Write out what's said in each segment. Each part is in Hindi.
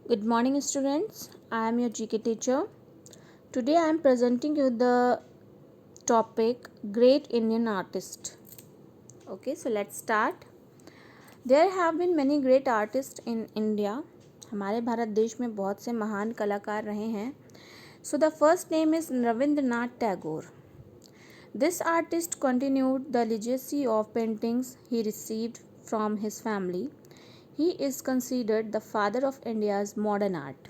Good morning, students. I am your GK teacher. Today I am presenting you the topic Great Indian Artist. Okay, so let's start. There have been many great artists in India. हमारे भारत देश में बहुत से महान कलाकार रहे हैं. So the first name is Rabindranath Tagore. This artist continued the legacy of paintings he received from his family. He is considered the father of India's modern art.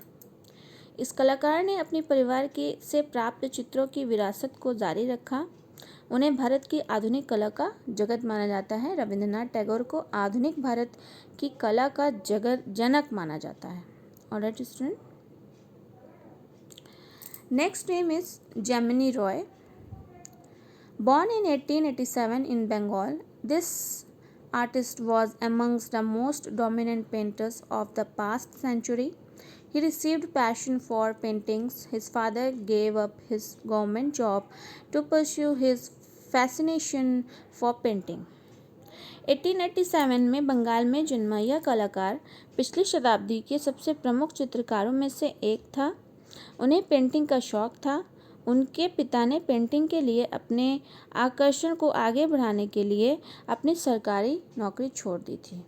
इस कलाकार ने अपने परिवार के से प्राप्त चित्रों की विरासत को जारी रखा. उन्हें भारत की आधुनिक कला का जगत माना जाता है. रविंद्रनाथ टैगोर को आधुनिक भारत की कला का जनक माना जाता है. Alright student. Next name is Gemini Roy. Born in 1887 in Bengal, this artist was amongst the most dominant painters of the past century. He received passion for paintings. His father gave up his government job to pursue his fascination for painting. 1887 में बंगाल में जन्मा यह कलाकार पिछली शताब्दी के सबसे प्रमुख चित्रकारों में से एक था. उन्हें पेंटिंग का शौक था. उनके पिता ने पेंटिंग के लिए अपने आकर्षण को आगे बढ़ाने के लिए अपनी सरकारी नौकरी छोड़ दी थी.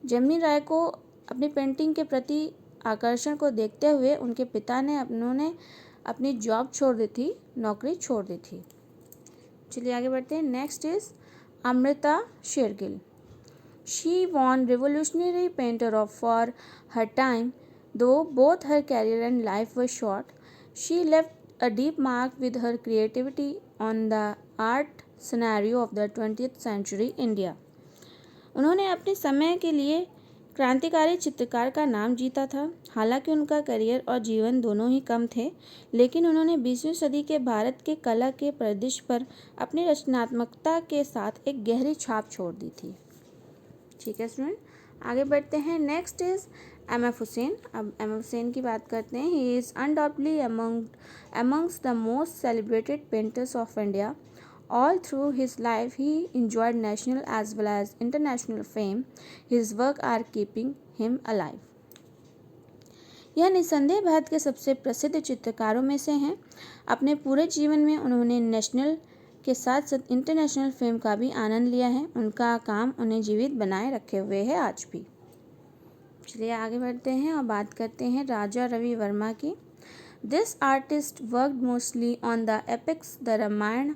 जेमिनी राय को अपनी पेंटिंग के प्रति आकर्षण को देखते हुए उनके पिता ने अपनी जॉब छोड़ दी थी, नौकरी छोड़ दी थी. चलिए आगे बढ़ते हैं. Next is Amrita Shergil. She won revolutionary painter of for her time. Though both her career and life were short, she left a deep mark with her creativity on the art scenario of the 20th century India. उन्होंने अपने समय के लिए क्रांतिकारी चित्रकार का नाम जीता था. हालांकि उनका करियर और जीवन दोनों ही कम थे, लेकिन उन्होंने 20वीं सदी के भारत के कला के परिदृश्य पर अपनी रचनात्मकता के साथ एक गहरी छाप छोड़ दी थी. ठीक है स्टूडेंट, आगे बढ़ते हैं. Next is M F. हुसैन. अब एम.एफ. हुसैन की बात करते हैं. He is undoubtedly amongst the most celebrated painters of India. All through his life, he enjoyed national as well as international fame. His work are keeping him alive. यह निसंदेह भारत के सबसे प्रसिद्ध चित्रकारों में से हैं. अपने पूरे जीवन में उन्होंने नेशनल के साथ साथ इंटरनेशनल फेम का भी आनंद लिया है. उनका काम उन्हें जीवित बनाए रखे हुए है आज भी. चलिए आगे बढ़ते हैं और बात करते हैं राजा रवि वर्मा की. This artist worked mostly on the epics the Ramayana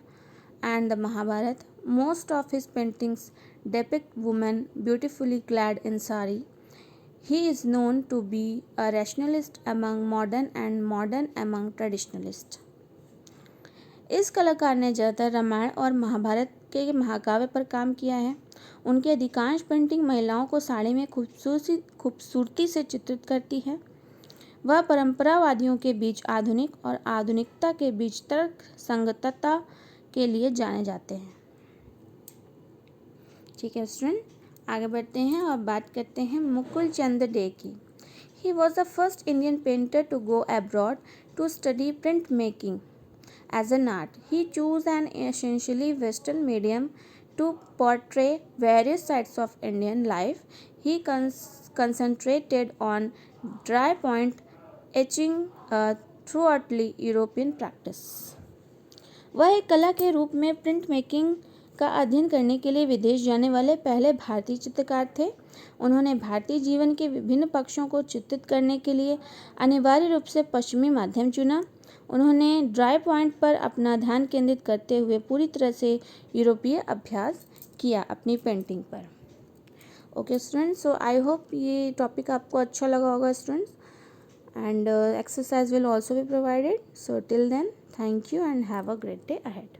and the Mahabharata. Most of his paintings depict women beautifully clad in sari. He is known to be a rationalist among modern and modern among traditionalists. इस कलाकार ने ज़्यादातर रामायण और महाभारत के महाकाव्य पर काम किया है. उनकी अधिकांश पेंटिंग महिलाओं को साड़ी में खूबसूरती से चित्रित करती है. वह परंपरावादियों के बीच आधुनिक और आधुनिकता के बीच तर्क संगतता के लिए जाने जाते हैं. ठीक है स्टूडेंट, आगे बढ़ते हैं और बात करते हैं मुकुल चंद डे की. He was the first Indian painter to go abroad to study print making as an art. He chose an essentially Western medium to portray various sides of Indian life. He concentrated on dry point etching throughout European practice. वह एक कला के रूप में प्रिंट मेकिंग का अध्ययन करने के लिए विदेश जाने वाले पहले भारतीय चित्रकार थे. उन्होंने भारतीय जीवन के विभिन्न पक्षों को चित्रित करने के लिए अनिवार्य रूप से पश्चिमी माध्यम चुना. उन्होंने ड्राई पॉइंट पर अपना ध्यान केंद्रित करते हुए पूरी तरह से यूरोपीय अभ्यास किया अपनी पेंटिंग पर. Okay students, so I hope ये टॉपिक आपको अच्छा लगा होगा students. And exercise will also be provided. So till then, thank you and have a great day ahead.